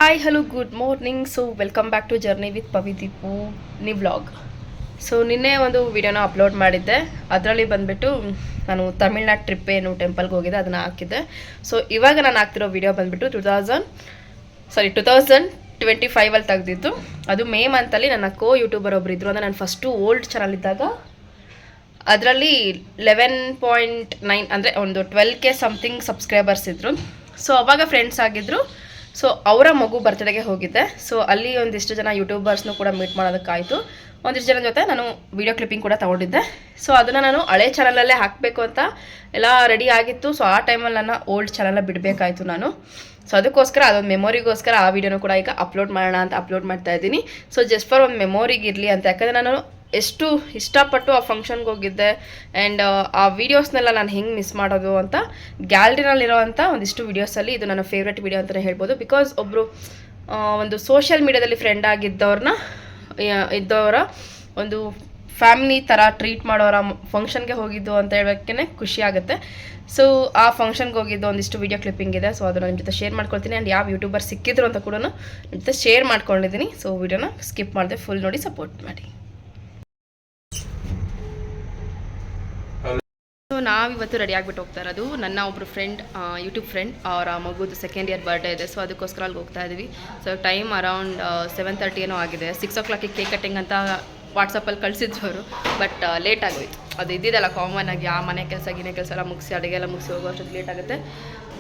Hi hello good morning. So welcome back to journey with Pavideepu ನಿ vlog. So ನಿನ್ನೆ ಒಂದು ವಿಡಿಯೋನ ಅಪ್ಲೋಡ್ ಮಾಡಿದ್ದೆ. ಅದರಲ್ಲಿ ಬಂದುಬಿಟ್ಟು ನಾನು ತಮಿಳ್ನಾಡು ಟ್ರಿಪ್ ಏನು ಟೆಂಪಲ್ಗೆ ಹೋಗಿದ್ದೆ ಅದನ್ನು ಹಾಕಿದ್ದೆ. ಸೊ ಇವಾಗ ನಾನು ಹಾಕ್ತಿರೋ ವಿಡಿಯೋ ಬಂದುಬಿಟ್ಟು 2025 ತೆಗೆದಿದ್ದು. ಅದು ಮೇ ಮಂತಲ್ಲಿ ನನ್ನ ಯೂಟ್ಯೂಬರ್ ಒಬ್ರು ಇದ್ದರು. ಅಂದರೆ ನಾನು ಫಸ್ಟು ಓಲ್ಡ್ ಚಾನಲ್ ಇದ್ದಾಗ ಅದರಲ್ಲಿ 11.9 ಅಂದರೆ ಒಂದು 12K ಸಮಥಿಂಗ್ ಸಬ್ಸ್ಕ್ರೈಬರ್ಸ್ ಇದ್ದರು. ಸೊ ಅವಾಗ ಫ್ರೆಂಡ್ಸ್ ಆಗಿದ್ದರು. ಸೊ ಅವರ ಮಗು ಬರ್ತ್ಡೇಗೆ ಹೋಗಿದ್ದೆ. ಸೊ ಅಲ್ಲಿ ಒಂದಿಷ್ಟು ಜನ ಯೂಟ್ಯೂಬರ್ಸ್ನೂ ಕೂಡ ಮೀಟ್ ಮಾಡೋದಕ್ಕಾಯಿತು. ಒಂದಿಷ್ಟು ಜನ ಜೊತೆ ನಾನು ವೀಡಿಯೋ ಕ್ಲಿಪ್ಪಿಂಗ್ ಕೂಡ ತೊಗೊಂಡಿದ್ದೆ. ಸೊ ಅದನ್ನು ನಾನು ಹಳೆ ಚಾನಲಲ್ಲೇ ಹಾಕಬೇಕು ಅಂತ ಎಲ್ಲ ರೆಡಿ ಆಗಿತ್ತು. ಸೊ ಆ ಟೈಮಲ್ಲಿ ನನ್ನ ಓಲ್ಡ್ ಚಾನಲ್ನ ಬಿಡಬೇಕಾಯಿತು ನಾನು. ಸೊ ಅದಕ್ಕೋಸ್ಕರ ಅದೊಂದು ಮೆಮೊರಿಗೋಸ್ಕರ ಆ ವಿಡಿಯೋನೂ ಕೂಡ ಈಗ ಅಪ್ಲೋಡ್ ಮಾಡೋಣ ಅಂತ ಅಪ್ಲೋಡ್ ಮಾಡ್ತಾ ಇದ್ದೀನಿ. ಸೊ ಜಸ್ಟ್ ಫಾರ್ ಒಂದು ಮೆಮೊರಿಗೆ ಇರಲಿ ಅಂತ. ಯಾಕಂದರೆ ನಾನು ಎಷ್ಟು ಇಷ್ಟಪಟ್ಟು ಆ ಫಂಕ್ಷನ್ಗೆ ಹೋಗಿದ್ದೆ ಆ್ಯಂಡ್ ಆ ವೀಡಿಯೋಸ್ನೆಲ್ಲ ನಾನು ಹೆಂಗೆ ಮಿಸ್ ಮಾಡೋದು ಅಂತ ಗ್ಯಾಲರಿನಲ್ಲಿರೋವಂಥ ಒಂದಿಷ್ಟು ವೀಡಿಯೋಸಲ್ಲಿ ಇದು ನನ್ನ ಫೇವ್ರೆಟ್ ವೀಡಿಯೋ ಅಂತಲೇ ಹೇಳ್ಬೋದು. ಬಿಕಾಸ್ ಒಬ್ಬರು ಒಂದು ಸೋಷಿಯಲ್ ಮೀಡಿಯಾದಲ್ಲಿ ಫ್ರೆಂಡ್ ಇದ್ದವರ ಒಂದು ಫ್ಯಾಮಿಲಿ ಥರ ಟ್ರೀಟ್ ಮಾಡೋರ ಫಂಕ್ಷನ್ಗೆ ಹೋಗಿದ್ದು ಅಂತ ಹೇಳೋಕ್ಕೆ ಖುಷಿ ಆಗುತ್ತೆ. ಸೊ ಆ ಫಂಕ್ಷನ್ಗೆ ಹೋಗಿದ್ದು ಒಂದಿಷ್ಟು ವೀಡಿಯೋ ಕ್ಲಿಪ್ಪಿಂಗ್ ಇದೆ. ಸೊ ಅದನ್ನು ನಿಮ್ಮ ಜೊತೆ ಶೇರ್ ಮಾಡ್ಕೊಳ್ತೀನಿ. ಆ್ಯಂಡ್ ಯಾವ ಯೂಟ್ಯೂಬರ್ ಸಿಕ್ಕಿದ್ರು ಅಂತ ಕೂಡ ನಿಮ್ಮ ಜೊತೆ ಶೇರ್ ಮಾಡ್ಕೊಂಡಿದ್ದೀನಿ. ಸೊ ವೀಡಿಯೋನ ಸ್ಕಿಪ್ ಮಾಡಿದೆ, ಫುಲ್ ನೋಡಿ ಸಪೋರ್ಟ್ ಮಾಡಿ. ಸೊ ನಾವಿವತ್ತು ರೆಡಿ ಆಗಿಬಿಟ್ಟು ಹೋಗ್ತಾ ಇರೋದು. ನನ್ನ ಒಬ್ಬರು ಫ್ರೆಂಡ್, ಯೂಟ್ಯೂಬ್ ಫ್ರೆಂಡ್, ಅವರ ಮಗುದು 2nd ಇಯರ್ ಬರ್ಡೇ ಇದೆ. ಸೊ ಅದಕ್ಕೋಸ್ಕರ ಅಲ್ಲಿಗೆ ಹೋಗ್ತಾ ಇದ್ದೀವಿ. ಸೊ ಟೈಮ್ ಅರೌಂಡ್ 7:30 ಏನೋ ಆಗಿದೆ. 6 o'clock ಕೇಕ್ ಕಟ್ಟಿಂಗ್ ಅಂತ ವಾಟ್ಸಪ್ಪಲ್ಲಿ ಕಳಿಸಿದ್ರು ಅವರು. ಬಟ್ ಲೇಟ್ ಆಗೋಯ್ತು. ಅದು ಇದ್ದಿದ್ದಲ್ಲ ಕಾಮನ್ ಆಗಿ ಆ ಮನೆ ಕೆಲಸ ಎಲ್ಲ ಮುಗಿಸಿ ಅಡುಗೆ ಎಲ್ಲ ಮುಗಿಸಿ ಹೋಗೋ ಅಷ್ಟೊತ್ತು ಲೇಟ್ ಆಗುತ್ತೆ.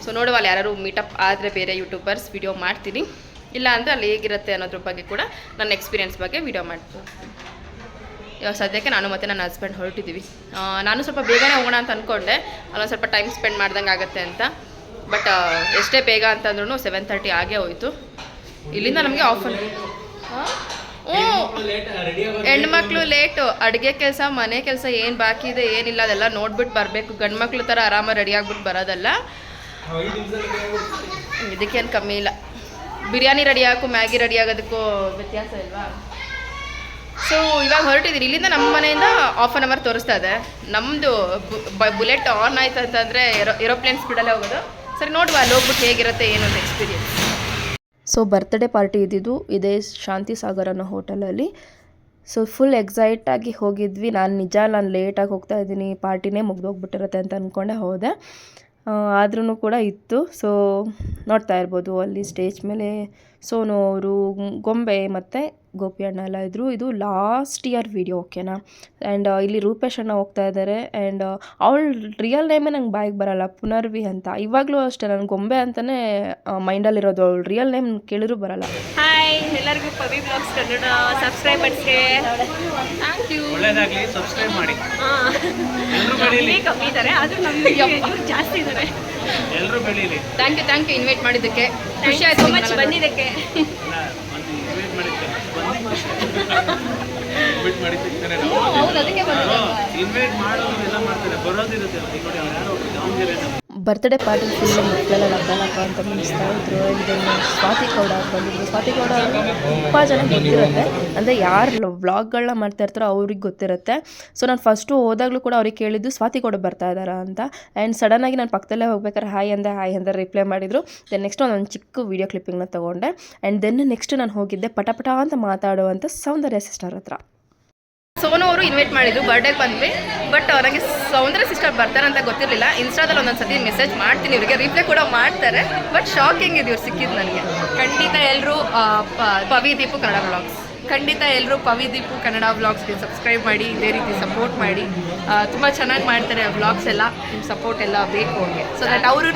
ಸೊ ನೋಡುವಲ್ಲ ಯಾರು ಮೀಟಪ್ ಆದರೆ ಬೇರೆ ಯೂಟ್ಯೂಬರ್ಸ್ ವಿಡಿಯೋ ಮಾಡ್ತೀನಿ. ಇಲ್ಲ ಅಂದರೆ ಅಲ್ಲಿ ಹೇಗಿರುತ್ತೆ ಅನ್ನೋದ್ರ ಬಗ್ಗೆ ಕೂಡ ನನ್ನ ಎಕ್ಸ್ಪೀರಿಯೆನ್ಸ್ ಬಗ್ಗೆ ವಿಡಿಯೋ ಮಾಡ್ತೀನಿ. ಇವಾಗ ಸದ್ಯಕ್ಕೆ ನಾನು ಮತ್ತು ನನ್ನ ಹಸ್ಬೆಂಡ್ ಹೊರಟಿದ್ದೀವಿ. ನಾನು ಸ್ವಲ್ಪ ಬೇಗನೆ ಹೋಗೋಣ ಅಂತ ಅಂದ್ಕೊಂಡೆ, ಅಲ್ಲೊಂದು ಸ್ವಲ್ಪ ಟೈಮ್ ಸ್ಪೆಂಡ್ ಮಾಡ್ದಂಗೆ ಆಗುತ್ತೆ ಅಂತ. ಬಟ್ ಎಷ್ಟೇ ಬೇಗ ಅಂತಂದ್ರೂ 7:30 ಆಗೇ ಹೋಯಿತು. ಇಲ್ಲಿಂದ ನಮಗೆ ಆಫರ್. ಹೆಣ್ಮಕ್ಳು ಲೇಟು. ಅಡುಗೆ ಕೆಲಸ, ಮನೆ ಕೆಲಸ ಏನು ಬಾಕಿ ಇದೆ ಏನಿಲ್ಲ ಅದೆಲ್ಲ ನೋಡ್ಬಿಟ್ಟು ಬರಬೇಕು. ಗಂಡು ಮಕ್ಳು ಥರ ಆರಾಮಾಗಿ ರೆಡಿ ಆಗ್ಬಿಟ್ಟು ಬರೋದಲ್ಲ. ಇದಕ್ಕೇನು ಕಮ್ಮಿ ಇಲ್ಲ. ಬಿರಿಯಾನಿ ರೆಡಿ ಹಾಕು ಮ್ಯಾಗಿ ರೆಡಿ ಆಗೋದಕ್ಕೂ ವ್ಯತ್ಯಾಸ ಇಲ್ವಾ? ಸೊ ಇವಾಗ ಹೊರಟಿದ್ದೀರಿ. ಇಲ್ಲಿಂದ ನಮ್ಮ ಮನೆಯಿಂದ 1/2 hour ತೋರಿಸ್ತಾ ಇದೆ. ನಮ್ಮದು ಬುಲೆಟ್ ಆನ್ ಆಯ್ತು ಅಂತಂದರೆ ಏರೋಪ್ಲೇನ್ ಸ್ಪೀಡಲ್ಲೇ ಹೋಗೋದು. ಸರಿ ನೋಡುವ ಅಲ್ಲಿ ಹೋಗ್ಬಿಟ್ಟು ಹೇಗಿರುತ್ತೆ ಏನು ಅಂತ ಎಕ್ಸ್ಪೀರಿಯನ್ಸ್. ಸೊ ಬರ್ತ್ಡೇ ಪಾರ್ಟಿ ಇದ್ದಿದ್ದು ಇದೇ ಶಾಂತಿ ಸಾಗರ್ ಅನ್ನೋ ಹೋಟೆಲಲ್ಲಿ. ಸೊ ಫುಲ್ ಎಕ್ಸೈಟಾಗಿ ಹೋಗಿದ್ವಿ. ನಾನು ಲೇಟಾಗಿ ಹೋಗ್ತಾ ಇದ್ದೀನಿ, ಪಾರ್ಟಿನೇ ಮುಗ್ದೋಗ್ಬಿಟ್ಟಿರುತ್ತೆ ಅಂತ ಅಂದ್ಕೊಂಡೆ ಹೋದೆ. ಆದ್ರೂ ಕೂಡ ಇತ್ತು. ಸೊ ನೋಡ್ತಾ ಇರ್ಬೋದು ಅಲ್ಲಿ ಸ್ಟೇಜ್ ಮೇಲೆ ಸೋನು ಅವರು, ಗೊಂಬೆ ಮತ್ತು ಗೋಪಿ ಅಣ್ಣ ಎಲ್ಲ ಇದ್ದರು. ಇದು ಲಾಸ್ಟ್ ಇಯರ್ ವಿಡಿಯೋ, ಓಕೆನಾ? ಆ್ಯಂಡ್ ಇಲ್ಲಿ ರೂಪೇಶ್ ಅಣ್ಣ ಹೋಗ್ತಾ ಇದ್ದಾರೆ. ಆ್ಯಂಡ್ ಅವಳು ರಿಯಲ್ ನೇಮೇ ನಂಗೆ ಬಾಯಿಗೆ ಬರೋಲ್ಲ, ಪುನರ್ವಿ ಅಂತ. ಇವಾಗಲೂ ಅಷ್ಟೇ ನನ್ನ ಗೊಂಬೆ ಅಂತಲೇ ಮೈಂಡಲ್ಲಿರೋದು. ಅವಳು ರಿಯಲ್ ನೇಮ್ ಕೇಳಿದ್ರು ಬರೋಲ್ಲ. ಹಾಯ್ ಎಲ್ಲರಿಗೂ ಪವಿ ಬ್ಲಾಗ್ಸ್ ಕನ್ನಡ ಸಬ್ಸ್ಕ್ರೈಬರ್ಸ್ಗೆ ಥ್ಯಾಂಕ್ ಯು. ಒಳ್ಳೆಯದಾಗಲಿ, ಸಬ್ಸ್ಕ್ರೈಬ್ ಮಾಡಿ. ಎಲ್ಲರೂ ಬೆಳೀಲಿ. ಕಮ್ಮಿ ಇದ್ದಾರೆ ಆದರೂ ನಮಗೆ ಜಾಸ್ತಿ ಇದ್ದಾರೆ. ಎಲ್ಲರೂ ಬೆಳೀಲಿ. ಥ್ಯಾಂಕ್ ಯು ಇನ್ವೈಟ್ ಮಾಡಿದ್ದಕ್ಕೆ. ಖುಷಿ ಆಯ್ತು ಸೊ ಮಚ್ ಬಂದಿದ್ದಕ್ಕೆ. ಬರ್ತ್ಡೇ ಪಾರ್ಟಿ ಫುಲ್ ಮಕ್ಕಳೆಲ್ಲ ಲಬ್ಬ ಅಂತ ಮುಗಿಸ್ತಾ ಇದ್ರು. ಇದನ್ನು ಸ್ವಾತಿ ಗೌಡ ಬಂದಿದ್ರು. ಸ್ವಾತಿ ಗೌಡ ತುಂಬ ಜನ ಗೊತ್ತಿರುತ್ತೆ, ಅಂದರೆ ಯಾರು ವ್ಲಾಗ್ಗಳನ್ನ ಮಾಡ್ತಾ ಇರ್ತಾರೋ ಅವ್ರಿಗೆ ಗೊತ್ತಿರುತ್ತೆ. ಸೊ ನಾನು ಫಸ್ಟು ಹೋದಾಗಲೂ ಕೂಡ ಅವ್ರಿಗೆ ಕೇಳಿದ್ದು ಸ್ವಾತಿ ಗೌಡ ಬರ್ತಾ ಇದ್ದಾರಾ ಅಂತ. ಆ್ಯಂಡ್ ಸಡನ್ನಾಗಿ ನಾನು ಪಕ್ಕದಲ್ಲೇ ಹೋಗ್ಬೇಕಾದ್ರೆ ಹಾಯ್ ಅಂದೆ ರಿಪ್ಲೈ ಮಾಡಿದರು. ದೆನ್ ನೆಕ್ಸ್ಟ್ ಒಂದೊಂದು ಚಿಕ್ಕ ವೀಡಿಯೋ ಕ್ಲಿಪ್ಪಿಂಗ್ನ ತೊಗೊಂಡೆ. ಆ್ಯಂಡ್ ದೆನ್ ನೆಕ್ಸ್ಟ್ ನಾನು ಹೋಗಿದ್ದೆ ಪಟ ಅಂತ ಮಾತಾಡುವಂಥ ಸೌಂದರ್ಯ ಸಿಸ್ಟರ್ ಹತ್ರ. ಸೋನು ಅವರು ಇನ್ವೈಟ್ ಮಾಡಿದ್ರು, ಬರ್ಡೇಗೆ ಬಂದ್ವಿ. ಬಟ್ ನನಗೆ ಸೌಂದರ್ಯ ಸಿಸ್ಟರ್ ಬರ್ತಾರೆ ಅಂತ ಗೊತ್ತಿರಲಿಲ್ಲ. ಇನ್ಸ್ಟಾದಲ್ಲಿ ಒಂದೊಂದು ಸತಿ ಮೆಸೇಜ್ ಮಾಡ್ತೀನಿ, ಇವರಿಗೆ ರಿಪ್ಲೈ ಕೂಡ ಮಾಡ್ತಾರೆ. ಬಟ್ ಶಾಕಿಂಗ್ ಇದೆ ಇವ್ರು ಸಿಕ್ಕಿದ್ದು ನನಗೆ. ಖಂಡಿತ ಎಲ್ಲರೂ ಪವಿದೀಪು ಕನ್ನಡ ವ್ಲಾಗ್ಸ್, ಖಂಡಿತ ಎಲ್ಲರೂ ಪವಿದೀಪು ಕನ್ನಡ ವ್ಲಾಗ್ಸ್ಗೆ ಸಬ್ಸ್ಕ್ರೈಬ್ ಮಾಡಿ, ಇದೇ ರೀತಿ ಸಪೋರ್ಟ್ ಮಾಡಿ. ತುಂಬ ಚೆನ್ನಾಗಿ ಮಾಡ್ತಾರೆ ವ್ಲಾಗ್ಸ್ ಎಲ್ಲ. ನಿಮ್ಮ ಸಪೋರ್ಟ್ ಎಲ್ಲ ಬೇಕು ಅವ್ರಿಗೆ. ಸೊ ದಟ್ ಅವರು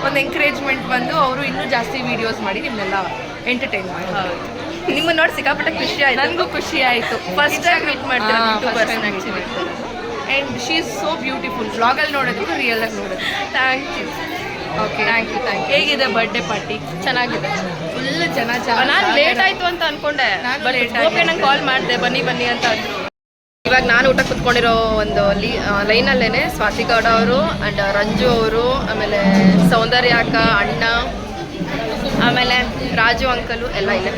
ಒಂದು ಎಂಕರೇಜ್ಮೆಂಟ್ ಬಂದು ಅವರು ಇನ್ನೂ ಜಾಸ್ತಿ ವೀಡಿಯೋಸ್ ಮಾಡಿ ನಿಮ್ಮನ್ನೆಲ್ಲ ಎಂಟರ್ಟೈನ್ ಮಾಡಿ. ಹೌದು, ನಿಮ್ಮನ್ನು ನೋಡಿ ಸಿಕ್ಕಾಪಟ್ಟೆ ಖುಷಿ ಆಯಿತು. ನನಗೂ ಖುಷಿ ಆಯಿತು. ಫಸ್ಟ್ ಟೈಮ್ ಮೀಟ್ ಮಾಡ್ತಾರೆ and she is so beautiful. ವ್ಲಾಗಲ್ಲಿ ನೋಡೋದು ರಿಯಲಾಗಿ ನೋಡೋದು. Thank you. Okay, thank you. ಹೇಗಿದೆ ಬರ್ಡೇ ಪಾರ್ಟಿ? ಚೆನ್ನಾಗಿದೆ. ಫುಲ್ ಜನ ನಾನು ಲೇಟ್ ಆಯಿತು ಅಂತ ಅಂದ್ಕೊಂಡೆ. ಬಟ್ ಓಕೆ, ನಂಗೆ ಕಾಲ್ ಮಾಡಿದೆ ಬನ್ನಿ ಅಂತ ಅಂದರು. ಇವಾಗ ನಾನು ಊಟ ಕುತ್ಕೊಂಡಿರೋ ಒಂದು ಲೈನಲ್ಲೇ ಸ್ವಾತಿ ಗೌಡ ಅವರು ಆ್ಯಂಡ್ ರಂಜು ಅವರು, ಆಮೇಲೆ ಸೌಂದರ್ಯ ಅಕ್ಕ, ಅಣ್ಣ, ಆಮೇಲೆ ರಾಜು ಅಂಕಲು ಎಲ್ಲ ಇಲ್ಲೇ.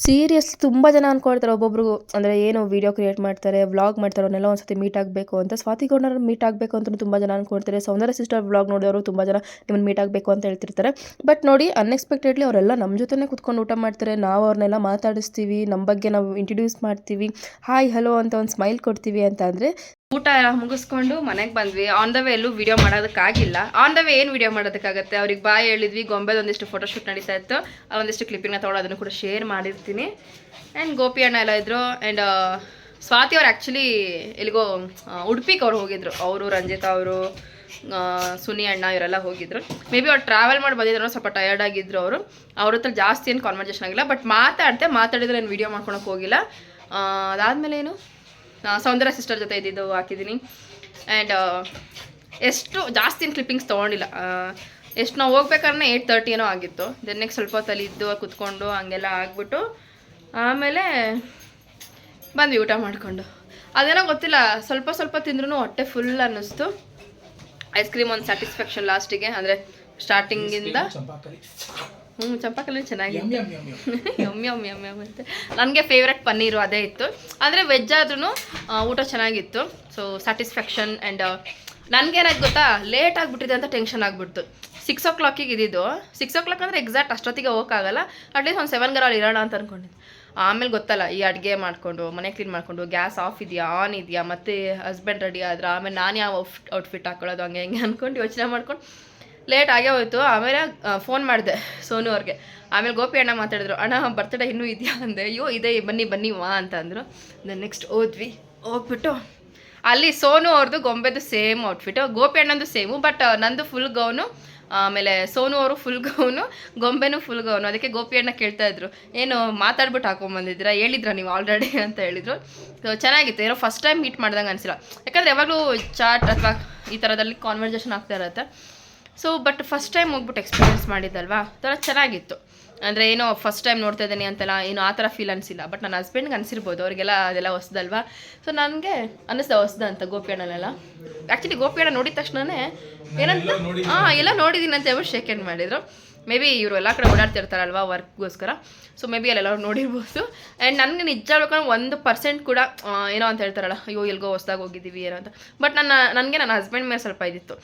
ಸೀರಿಯಸ್ಲಿ ತುಂಬ ಜನ ಅಂದ್ಕೊಳ್ತಾರೆ ಒಬ್ಬೊಬ್ರಿಗೂ, ಅಂದರೆ ಏನು ವೀಡಿಯೋ ಕ್ರಿಯೇಟ್ ಮಾಡ್ತಾರೆ, ವ್ಲಾಗ್ ಮಾಡ್ತಾರೆ, ಅವನ್ನೆಲ್ಲ ಒಂದ್ಸತಿ ಮೀಟ್ ಆಗಬೇಕು ಅಂತ. ಸ್ವಾತಿ ಗೌಡರನ್ನ ಮೀಟ್ ಆಗಬೇಕು ಅಂತ ತುಂಬ ಜನ ಅಂದ್ಕೊಳ್ತಾರೆ. ಸೌಂದರ್ಯ ಸಿಸ್ಟರ್ ವ್ಲಾಗ್ ನೋಡಿದವರು ತುಂಬ ಜನ ನಿಮ್ಮನ್ನು ಮೀಟ್ ಆಗಬೇಕು ಅಂತ ಹೇಳ್ತಿರ್ತಾರೆ. ಬಟ್ ನೋಡಿ, ಅನ್ಎಕ್ಸ್ಪೆಕ್ಟೆಡ್ಲಿ ಅವರೆಲ್ಲ ನಮ್ಮ ಜೊತೆನೇ ಕುತ್ಕೊಂಡು ಊಟ ಮಾಡ್ತಾರೆ. ನಾವು ಅವ್ರನ್ನೆಲ್ಲ ಮಾತಾಡಿಸ್ತೀವಿ, ನಮ್ಮ ಬಗ್ಗೆ ನಾವು ಇಂಟ್ರಡ್ಯೂಸ್ ಮಾಡ್ತೀವಿ, ಹಾಯ್ ಹಲೋ ಅಂತ ಒಂದು ಸ್ಮೈಲ್ ಕೊಡ್ತೀವಿ ಅಂತ ಅಂದರೆ. ಊಟ ಎಲ್ಲ ಮುಗಿಸ್ಕೊಂಡು ಮನೆಗೆ ಬಂದ್ವಿ. ಆನ್ ದ ವೇ ಎಲ್ಲೂ ವಿಡಿಯೋ ಮಾಡೋದಕ್ಕಾಗಿಲ್ಲ. ಆನ್ ದ ವೇ ಏನು ವಿಡಿಯೋ ಮಾಡೋದಕ್ಕಾಗತ್ತೆ, ಅವ್ರಿಗೆ ಬಾಯ್ ಹೇಳಿದ್ವಿ. ಗೊಂಬೆದು ಒಂದಿಷ್ಟು ಫೋಟೋಶೂಟ್ ನಡೀತಾ ಇತ್ತು, ಒಂದಿಷ್ಟು ಕ್ಲಿಪ್ಪಿಂಗ್ನ ತೊಗೊಳೋ ಅದನ್ನು ಕೂಡ ಶೇರ್ ಮಾಡಿರ್ತೀನಿ. ಆ್ಯಂಡ್ ಗೋಪಿ ಅಣ್ಣ ಎಲ್ಲ ಇದ್ದರು. ಆ್ಯಂಡ್ ಸ್ವಾತಿ ಅವ್ರು ಆ್ಯಕ್ಚುಲಿ ಎಲ್ಲಿಗೋ ಉಡುಪಿಗೆ ಅವ್ರು ಹೋಗಿದ್ರು. ಅವರು ರಂಜಿತಾ ಅವರು, ಸುನಿ ಅಣ್ಣ ಇವರೆಲ್ಲ ಹೋಗಿದ್ರು. ಮೇ ಬಿ ಅವ್ರು ಟ್ರಾವೆಲ್ ಮಾಡಿ ಬಂದಿದ್ರು, ಸ್ವಲ್ಪ ಟಯರ್ಡ್ ಆಗಿದ್ರು ಅವರು. ಅವ್ರ ಹತ್ರ ಜಾಸ್ತಿ ಏನು ಕಾನ್ವರ್ಸೇಷನ್ ಆಗಿಲ್ಲ. ಬಟ್ ಮಾತಾಡಿದ್ರೆ ಏನು ವಿಡಿಯೋ ಮಾಡ್ಕೊಳಕ್ಕೆ ಹೋಗಿಲ್ಲ. ಅದಾದಮೇಲೆ ಏನು ಸೌಂದರ್ಯ ಸಿಸ್ಟರ್ ಜೊತೆ ಇದ್ದಿದ್ದು ಹಾಕಿದ್ದೀನಿ. ಆ್ಯಂಡ್ ಎಷ್ಟು ಜಾಸ್ತಿ ಏನು ಕ್ಲಿಪ್ಪಿಂಗ್ಸ್ ತೊಗೊಂಡಿಲ್ಲ. ಎಷ್ಟು ನಾವು ಹೋಗ್ಬೇಕಾದ್ರೆ 8:30 ಏನೋ ಆಗಿತ್ತು. ನೆಕ್ಸ್ಟ್ ಸ್ವಲ್ಪ ಹೊತ್ತಲ್ಲಿ ಇದ್ದು ಕುತ್ಕೊಂಡು ಹಂಗೆಲ್ಲ ಆಗಿಬಿಟ್ಟು ಆಮೇಲೆ ಬಂದ್ವಿ ಊಟ ಮಾಡಿಕೊಂಡು. ಅದೇನೋ ಗೊತ್ತಿಲ್ಲ, ಸ್ವಲ್ಪ ತಿಂದ್ರೂ ಹೊಟ್ಟೆ ಫುಲ್ ಅನ್ನಿಸ್ತು. ಐಸ್ ಕ್ರೀಮ್ ಒಂದು ಸ್ಯಾಟಿಸ್ಫ್ಯಾಕ್ಷನ್ ಲಾಸ್ಟಿಗೆ, ಅಂದರೆ ಸ್ಟಾರ್ಟಿಂಗಿಂದ. ಚಂಪಾಕಲ್ಲಿ ಚೆನ್ನಾಗಿತ್ತು. ಯಮ್ ಅಂತ ನನಗೆ ಫೇವ್ರೆಟ್ ಪನ್ನೀರು ಅದೇ ಇತ್ತು. ಅಂದರೆ ವೆಜ್ ಆದ್ರೂ ಊಟ ಚೆನ್ನಾಗಿತ್ತು. So satisfaction. ಆ್ಯಂಡ್ ನನಗೇನಾಯ್ತು ಗೊತ್ತಾ, ಲೇಟ್ ಆಗಿಬಿಟ್ಟಿದೆ ಅಂತ ಟೆನ್ಷನ್ ಆಗಿಬಿಡ್ತು. 6 o'clock ಇದ್ದಿದ್ದು. 6 o'clock ಅಂದರೆ ಎಕ್ಸಾಕ್ಟ್ ಅಷ್ಟೊತ್ತಿಗೆ ಹೋಗೋಕ್ಕಾಗಲ್ಲ. ಅಟ್ಲೀಸ್ಟ್ ಒಂದು 7 ಗರಲ್ಲಿ ಇರೋಣ ಅಂತ ಅಂದ್ಕೊಂಡಿದ್ದೆ. ಆಮೇಲೆ ಗೊತ್ತಲ್ಲ, ಈ ಅಡುಗೆ ಮಾಡಿಕೊಂಡು ಮನೆ ಕ್ಲೀನ್ ಮಾಡಿಕೊಂಡು ಗ್ಯಾಸ್ ಆಫ್ ಇದೆಯಾ ಆನ್ ಇದೆಯಾ, ಮತ್ತು ಹಸ್ಬೆಂಡ್ ರೆಡಿ ಆದ್ರೆ ಆಮೇಲೆ ನಾನು ಯಾವ ಔಟ್ಫಿಟ್ ಹಾಕೊಳ್ಳೋದು ಹಂಗೆ ಹಿಂಗೆ ಅಂದ್ಕೊಂಡು ಯೋಚನೆ ಮಾಡ್ಕೊಂಡು ಲೇಟ್ ಆಗೇ ಹೋಯ್ತು. ಆಮೇಲೆ ಫೋನ್ ಮಾಡಿದೆ ಸೋನು ಅವ್ರಿಗೆ. ಆಮೇಲೆ ಗೋಪಿ ಅಣ್ಣ ಮಾತಾಡಿದ್ರು, ಅಣ್ಣ ಬರ್ತ್ಡೇ ಇನ್ನೂ ಇದೆಯಾ ಅಂದೆ. ಅಯ್ಯೋ ಇದೆ, ಬನ್ನಿ ವಾ ಅಂತ ಅಂದರು. ನೆಕ್ಸ್ಟ್ ಹೋಗ್ಬಿಟ್ಟು ಅಲ್ಲಿ ಸೋನು ಅವ್ರದ್ದು ಗೊಂಬೆದು ಸೇಮ್ ಔಟ್ಫಿಟ್ಟು, ಗೋಪಿ ಅಣ್ಣಂದು ಸೇಮು. ಬಟ್ ನಂದು ಫುಲ್ ಗೌನು, ಆಮೇಲೆ ಸೋನು ಅವರು ಫುಲ್ ಗೌನು, ಗೊಂಬೆನೂ ಫುಲ್ ಗೌನು. ಅದಕ್ಕೆ ಗೋಪಿ ಅಣ್ಣ ಕೇಳ್ತಾಯಿದ್ರು, ಏನು ಮಾತಾಡ್ಬಿಟ್ಟು ಹಾಕೊಂಬಂದಿದ್ದೀರಾ, ಹೇಳಿದ್ರಾ ನೀವು ಆಲ್ರೆಡಿ ಅಂತ ಹೇಳಿದರು. ಸೊ ಚೆನ್ನಾಗಿತ್ತು. ಏನೋ ಫಸ್ಟ್ ಟೈಮ್ ಮೀಟ್ ಮಾಡ್ದಂಗೆ ಅನಿಸಿಲ್ಲ. ಯಾಕಂದರೆ ಯಾವಾಗಲೂ ಚಾಟ್ ಅಥವಾ ಈ ಥರದಲ್ಲಿ ಕಾನ್ವರ್ಸೇಷನ್ ಆಗ್ತಾ ಇರುತ್ತೆ. ಸೊ ಬಟ್ ಫಸ್ಟ್ ಟೈಮ್ ಹೋಗ್ಬಿಟ್ಟು ಎಕ್ಸ್ಪೀರಿಯೆನ್ಸ್ ಮಾಡಿದ್ದಲ್ವಾ, ಥರ ಚೆನ್ನಾಗಿತ್ತು. ಅಂದರೆ ಏನೋ ಫಸ್ಟ್ ಟೈಮ್ ನೋಡ್ತಾ ಇದ್ದೀನಿ ಅಂತೆಲ್ಲ ಏನೋ ಆ ಥರ ಫೀಲ್ ಅನಿಸಿಲ್ಲ. ಬಟ್ ನನ್ನ ಹಸ್ಬೆಂಡ್ಗೆ ಅನಿಸಿರ್ಬೋದು, ಅವರಿಗೆಲ್ಲ ಅದೆಲ್ಲ ಹೊಸ್ದಲ್ವಾ. ಸೊ ನನಗೆ ಅನ್ನಿಸ್ದೆ ಹೊಸ್ದ ಅಂತ ಗೋಪಿ ಅಣ್ಣನೆಲ್ಲ. ಆ್ಯಕ್ಚುಲಿ ಗೋಪಿ ಅಣ್ಣ ನೋಡಿದ ತಕ್ಷಣವೇ ಏನಂತ ಎಲ್ಲ ನೋಡಿದ್ದೀನಿ ಅಂತ ಹೇಳ್ಬಿಟ್ಟು ಶೇಕ್ ಹ್ಯಾಂಡ್ ಮಾಡಿದರು. ಮೇ ಬಿ ಇವರು ಎಲ್ಲ ಕಡೆ ಓಡಾಡ್ತಿರ್ತಾರಲ್ವ ವರ್ಕ್ಗೋಸ್ಕರ. ಸೊ ಮೇ ಬಿ ಅಲ್ಲೆಲ್ಲ ನೋಡಿರ್ಬೋದು. ಆ್ಯಂಡ್ ನನಗೆ ನಿಜ ಹೇಳ್ಬೇಕಂದ್ರೆ 1% ಕೂಡ ಏನೋ ಅಂತ ಹೇಳ್ತಾರಲ್ಲ, ಅಯ್ಯೋ ಎಲ್ಗೋ ಹೊಸ್ದಾಗಿ ಹೋಗಿದ್ದೀವಿ ಏನೋ ಅಂತ. ಬಟ್ ನನಗೆ ನನ್ನ ಹಸ್ಬೆಂಡ್ ಮೇಲೆ ಸ್ವಲ್ಪ ಇದಿತ್ತು,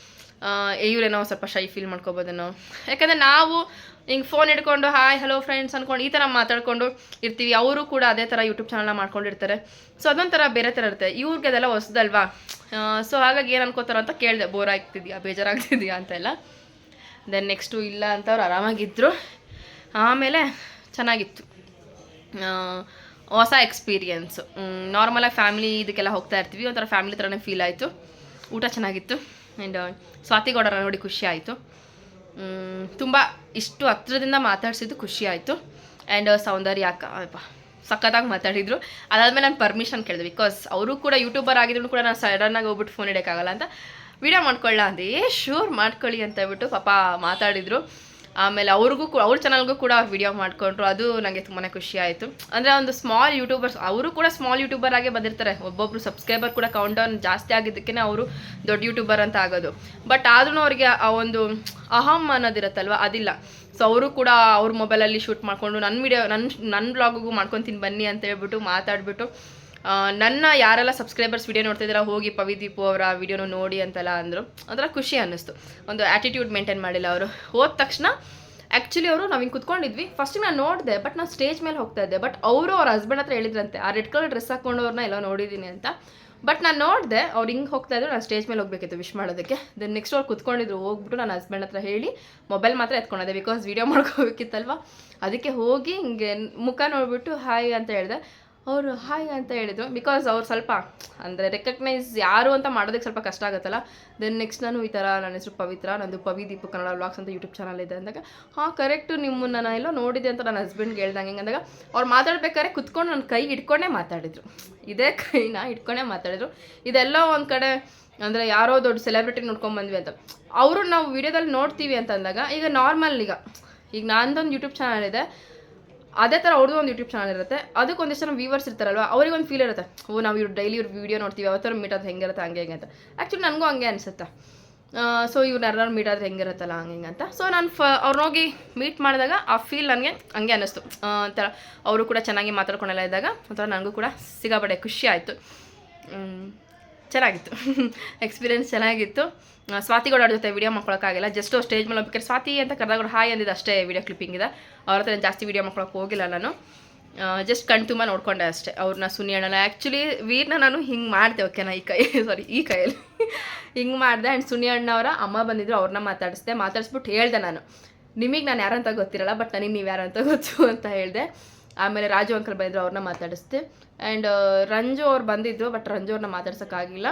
ಇವರೇನೋ ಸ್ವಲ್ಪ ಶೈ ಫೀಲ್ ಮಾಡ್ಕೋಬೋದೇನೋ. ಯಾಕಂದರೆ ನಾವು ಹಿಂಗೆ ಫೋನ್ ಹಿಡ್ಕೊಂಡು ಹಾಯ್ ಹಲೋ ಫ್ರೆಂಡ್ಸ್ ಅಂದ್ಕೊಂಡು ಈ ಥರ ಮಾತಾಡ್ಕೊಂಡು ಇರ್ತೀವಿ. ಅವರು ಕೂಡ ಅದೇ ಥರ ಯೂಟ್ಯೂಬ್ ಚಾನಲ್ನ ಮಾಡ್ಕೊಂಡಿರ್ತಾರೆ. ಸೊ ಅದೊಂಥರ ಬೇರೆ ಥರ ಇರುತ್ತೆ. ಇವ್ರಿಗೆ ಅದೆಲ್ಲ ಹೊಸ್ದಲ್ವಾ. ಸೊ ಹಾಗಾಗಿ ಏನು ಅನ್ಕೋತಾರೋ ಅಂತ ಕೇಳಿದೆ, ಬೋರ್ ಆಗ್ತಿದೆಯಾ ಬೇಜಾರಾಗ್ತಿದೆಯಾ ಅಂತೆಲ್ಲ. ದೆನ್ ನೆಕ್ಸ್ಟು ಇಲ್ಲ ಅಂತ ಅವ್ರು ಆರಾಮಾಗಿದ್ದರು. ಆಮೇಲೆ ಚೆನ್ನಾಗಿತ್ತು, ಹೊಸ ಎಕ್ಸ್ಪೀರಿಯೆನ್ಸು. ನಾರ್ಮಲಾಗಿ ಫ್ಯಾಮಿಲಿ ಇದಕ್ಕೆಲ್ಲ ಹೋಗ್ತಾ ಇರ್ತೀವಿ, ಒಂಥರ ಫ್ಯಾಮಿಲಿ ಥರನೇ ಫೀಲ್ ಆಯಿತು. ಊಟ ಚೆನ್ನಾಗಿತ್ತು. ಆ್ಯಂಡ್ ಸ್ವಾತಿ ಗೌಡರ ನೋಡಿ ಖುಷಿ ಆಯಿತು. ತುಂಬ ಇಷ್ಟು ಹತ್ರದಿಂದ ಮಾತಾಡಿಸಿದ್ದು ಖುಷಿ ಆಯಿತು. ಆ್ಯಂಡ್ ಸೌಂದರ್ಯ ಅಕ್ಕ ಸಖತ್ತಾಗಿ ಮಾತಾಡಿದರು. ಅದಾದಮೇಲೆ ನಾನು ಪರ್ಮಿಷನ್ ಕೇಳಿದೆ, ಬಿಕಾಸ್ ಅವರು ಕೂಡ ಯೂಟ್ಯೂಬರ್ ಆಗಿದ್ರು ಕೂಡ ನಾನು ಸಡನ್ನಾಗಿ ಹೋಗ್ಬಿಟ್ಟು ಫೋನ್ ಹಿಡಿಯೋಕ್ಕಾಗಲ್ಲ ಅಂತ. ವೀಡಿಯೋ ಮಾಡ್ಕೊಳ್ಳ ಅಂದೆ, ಶೂರ್ ಮಾಡ್ಕೊಳ್ಳಿ ಅಂತ ಹೇಳ್ಬಿಟ್ಟು ಪಾಪ ಮಾತಾಡಿದರು. ಆಮೇಲೆ ಅವ್ರ ಚಾನಲ್ಗೂ ಕೂಡ ಅವ್ರು ವೀಡಿಯೋ ಮಾಡಿಕೊಂಡ್ರು. ಅದು ನನಗೆ ತುಂಬಾ ಖುಷಿ ಆಯಿತು. ಅಂದರೆ ಒಂದು ಸ್ಮಾಲ್ ಯೂಟ್ಯೂಬರ್ಸ್, ಅವರು ಕೂಡ ಸ್ಮಾಲ್ ಯೂಟ್ಯೂಬರ್ ಆಗೇ ಬಂದಿರ್ತಾರೆ. ಒಬ್ಬೊಬ್ಬರು ಸಬ್ಸ್ಕ್ರೈಬರ್ ಕೂಡ ಕೌಂಟ್ ಡೌನ್ ಜಾಸ್ತಿ ಆಗಿದ್ದಕ್ಕೇ ಅವರು ದೊಡ್ಡ ಯೂಟ್ಯೂಬರ್ ಅಂತ ಆಗೋದು. ಬಟ್ ಆದ್ರೂ ಅವರಿಗೆ ಆ ಒಂದು ಅಹಂ ಅನ್ನೋದಿರುತ್ತಲ್ವ, ಅದಿಲ್ಲ. ಸೊ ಅವರು ಕೂಡ ಅವ್ರ ಮೊಬೈಲಲ್ಲಿ ಶೂಟ್ ಮಾಡಿಕೊಂಡು ನನ್ನ ವ್ಲಾಗಿಗೂ ಮಾಡ್ಕೊತೀನಿ ಬನ್ನಿ ಅಂತ ಹೇಳ್ಬಿಟ್ಟು ಮಾತಾಡಿಬಿಟ್ಟು, ನನ್ನ ಯಾರೆಲ್ಲ ಸಬ್ಸ್ಕ್ರೈಬರ್ಸ್ ವೀಡಿಯೋ ನೋಡ್ತಿದ್ದೀರಾ ಹೋಗಿ ಪವಿದೀಪು ಅವರ ವೀಡಿಯೋನ ನೋಡಿ ಅಂತೆಲ್ಲ ಅಂದರು. ಒಂಥರ ಖುಷಿ ಅನ್ನಿಸ್ತು. ಒಂದು ಆ್ಯಟಿಟ್ಯೂಡ್ ಮೇಂಟೈನ್ ಮಾಡಿಲ್ಲ ಅವರು. ಹೋದ ತಕ್ಷಣ ಆ್ಯಕ್ಚುಲಿ ಅವರು ನಾವು ಹಿಂಗೆ ಕುತ್ಕೊಂಡಿದ್ವಿ. ಫಸ್ಟ್ ನಾನು ನೋಡಿದೆ, ಬಟ್ ನಾನು ಸ್ಟೇಜ್ ಮೇಲೆ ಹೋಗ್ತಾ ಇದ್ದೆ. ಬಟ್ ಅವ್ರ ಹಸ್ಬೆಂಡ್ ಹತ್ರ ಹೇಳಿದ್ರಂತೆ, ಆ ರೆಡ್ ಕಲರ್ ಡ್ರೆಸ್ ಹಾಕ್ಕೊಂಡವ್ರನ್ನ ಎಲ್ಲ ನೋಡಿದ್ದೀನಿ ಅಂತ. ಬಟ್ ನಾನು ನೋಡಿದೆ ಅವ್ರು ಹಿಂಗೆ ಹೋಗ್ತಾ ಇದ್ರು, ನಾನು ಸ್ಟೇಜ್ ಮೇಲೆ ಹೋಗಬೇಕಿತ್ತು ವಿಶ್ ಮಾಡೋದಕ್ಕೆ. ದೆನ್ ನೆಕ್ಸ್ಟ್ ಅವ್ರು ಕುತ್ಕೊಂಡಿದ್ರು. ಹೋಗ್ಬಿಟ್ಟು ನನ್ನ ಹಸ್ಬೆಂಡ್ ಹತ್ರ ಹೇಳಿ ಮೊಬೈಲ್ ಮಾತ್ರ ಎತ್ಕೊಂಡಿದ್ದೆ, ಬಿಕಾಸ್ ವೀಡಿಯೋ ಮಾಡ್ಕೋಬೇಕಿತ್ತಲ್ವ. ಅದಕ್ಕೆ ಹೋಗಿ ಹಿಂಗೆ ಮುಖ ನೋಡಿಬಿಟ್ಟು ಹಾಯ್ ಅಂತ ಹೇಳಿದೆ. ಅವರು ಹಾಯ್ ಅಂತ ಹೇಳಿದರು. ಬಿಕಾಸ್ ಅವ್ರು ಸ್ವಲ್ಪ ಅಂದರೆ ರೆಕಗ್ನೈಸ್ ಯಾರು ಅಂತ ಮಾಡೋದಕ್ಕೆ ಸ್ವಲ್ಪ ಕಷ್ಟ ಆಗುತ್ತಲ್ಲ. ದೆನ್ ನೆಕ್ಸ್ಟ್ ನಾನು ಈ ಥರ, ನನ್ನ ಹೆಸರು ಪವಿತ್ರ, ನಂದು ಪವಿದೀಪು ಕನ್ನಡ ವ್ಲಾಗ್ಸ್ ಅಂತ ಯೂಟ್ಯೂಬ್ ಚಾನಲ್ ಇದೆ ಅಂದಾಗ, ಹಾಂ ಕರೆಕ್ಟು ನಿಮ್ಮನ್ನು ನಾನು ಎಲ್ಲೋ ನೋಡಿದೆ ಅಂತ ನನ್ನ ಹಸ್ಬೆಂಡ್ಗೆ ಹೇಳ್ದಂಗೆ. ಹಿಂಗೆ ಅಂದಾಗ ಅವ್ರು ಮಾತಾಡ್ಬೇಕಾದ್ರೆ ಕುತ್ಕೊಂಡು ನನ್ನ ಕೈ ಹಿಡ್ಕೊಂಡೇ ಮಾತಾಡಿದರು. ಇದೇ ಕೈನ ಹಿಡ್ಕೊಂಡೇ ಮಾತಾಡಿದರು. ಇದೆಲ್ಲ ಒಂದು ಕಡೆ ಅಂದರೆ ಯಾರೋ ದೊಡ್ಡ ಸೆಲೆಬ್ರಿಟಿ ನೋಡ್ಕೊಂಡ್ಬಂದ್ವಿ ಅಂತ. ಅವರು ನಾವು ವೀಡಿಯೋದಲ್ಲಿ ನೋಡ್ತೀವಿ ಅಂತ ಅಂದಾಗ, ಈಗ ನಾರ್ಮಲ್ ಈಗ ನಂದೊಂದು ಯೂಟ್ಯೂಬ್ ಚಾನಲ್ ಇದೆ, ಅದೇ ಥರ ಅವ್ರದ್ದು ಒಂದು ಯೂಟ್ಯೂಬ್ ಚಾನಲ್ ಇರುತ್ತೆ. ಅದಕ್ಕೆ ಒಂದಿಷ್ಟು ಜನ ವ್ಯೂವರ್ಸ್ ಇರ್ತಾರಲ್ವ, ಅವ್ರಿಗೆ ಒಂದು ಫೀಲ್ ಇರುತ್ತೆ, ನಾವು ಡೈಲಿ ಇವ್ರು ವೀಡಿಯೋ ನೋಡ್ತೀವಿ, ಅವತ್ತರ ಮೀಟ್ ಅದು ಹೆಂಗಿರುತ್ತೆ ಹಂಗೆ ಅಂತ. ಆ್ಯಕ್ಚುಲಿ ನನಗೂ ಹಂಗೆ ಅನಿಸುತ್ತೆ. ಸೊ ಇವ್ರು ಯಾರು ಮೀಟ್ ಆದರೆ ಹೆಂಗಿರುತ್ತಲ್ಲ ಹಂಗೆ ಅಂತ. ಸೊ ನಾನು ಅವ್ರನ್ನ ಹೋಗಿ ಮೀಟ್ ಮಾಡಿದಾಗ ಆ ಫೀಲ್ ನನಗೆ ಹಂಗೆ ಅನ್ನಿಸ್ತು. ಒಂಥರ ಅವರು ಕೂಡ ಚೆನ್ನಾಗಿ ಮಾತಾಡ್ಕೊಂಡೆಲ್ಲ ಇದ್ದಾಗ ಒಂಥರ ನನಗೂ ಕೂಡ ಸಿಕ್ಕಾಪಟ್ಟೆ ಖುಷಿ ಆಯಿತು. ಚೆನ್ನಾಗಿತ್ತು ಎಕ್ಸ್ಪೀರಿಯೆನ್ಸ್ ಚೆನ್ನಾಗಿತ್ತು. ಸ್ವಾತಿ ಗೌಡ ಜೊತೆ ವೀಡಿಯೋ ಮಾಡ್ಕೊಳಕ್ಕಾಗಿಲ್ಲ. ಜಸ್ಟ್ ಸ್ಟೇಜ್ ಮೇಲೆ ಹೋಗ್ಬೇಕಾದ್ರೆ ಸ್ವಾತಿ ಅಂತ ಕರೆದಾಗ ಹಾಯ್ ಅಂದಿದ್ದು ಅಷ್ಟೇ ವೀಡಿಯೋ ಕ್ಲಿಪ್ಪಿಂಗ್ ಇದೆ. ಅವ್ರ ಹತ್ರ ಜಾಸ್ತಿ ವೀಡಿಯೋ ಮಾಡ್ಕೊಳಕ್ಕೆ ಹೋಗಿಲ್ಲ ನಾನು. ಜಸ್ಟ್ ಕಣ್ ತುಂಬ ನೋಡ್ಕೊಂಡೆ ಅಷ್ಟೇ ಅವ್ರನ್ನ. ಸುನಿ ಅಣ್ಣನ ಆ್ಯಕ್ಚುಲಿ ವೀರ್ನ ನಾನು ಹಿಂಗೆ ಮಾಡಿದೆ, ಓಕೆನಾ, ಈ ಕೈಯಲ್ಲಿ ಹಿಂಗೆ ಮಾಡಿದೆ. ಆ್ಯಂಡ್ ಸುನಿ ಅಣ್ಣ ಅವರ ಅಮ್ಮ ಬಂದಿದ್ರು, ಅವ್ರನ್ನ ಮಾತಾಡಿಸ್ಬಿಟ್ಟು ಹೇಳ್ದೆ ನಾನು, ನಿಮಗೆ ನಾನು ಯಾರಂತ ಗೊತ್ತಿರಲ್ಲ, ಬಟ್ ನನಗೆ ನೀವು ಯಾರಂತ ಗೊತ್ತು ಅಂತ ಹೇಳಿದೆ. ಆಮೇಲೆ ರಾಜು ಅಂಕಲ್ ಬಂದಿದ್ರು, ಅವ್ರನ್ನ ಮಾತಾಡಿಸ್ದೆ. ಆ್ಯಂಡ್ ರಂಜು ಅವ್ರು ಬಂದಿದ್ರು, ಬಟ್ ರಂಜು ಅವ್ರನ್ನ ಮಾತಾಡ್ಸೋಕ್ಕಾಗಿಲ್ಲ.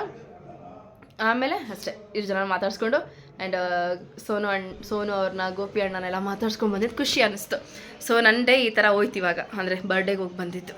ಆಮೇಲೆ ಅಷ್ಟೇ ಇಷ್ಟು ಜನ ಮಾತಾಡಿಸ್ಕೊಂಡು ಆ್ಯಂಡ್ ಸೋನು ಅವ್ರನ್ನ, ಗೋಪಿ ಅಣ್ಣನೆಲ್ಲ ಮಾತಾಡ್ಸ್ಕೊಂಡು ಬಂದಿದ್ದು ಖುಷಿ ಅನ್ನಿಸ್ತು. ಸೊ ನನ್ನ ಡೇ ಈ ಥರ ಹೋಯ್ತು ಇವಾಗ, ಅಂದರೆ ಬರ್ಡೇಗೆ ಹೋಗಿ ಬಂದಿತ್ತು.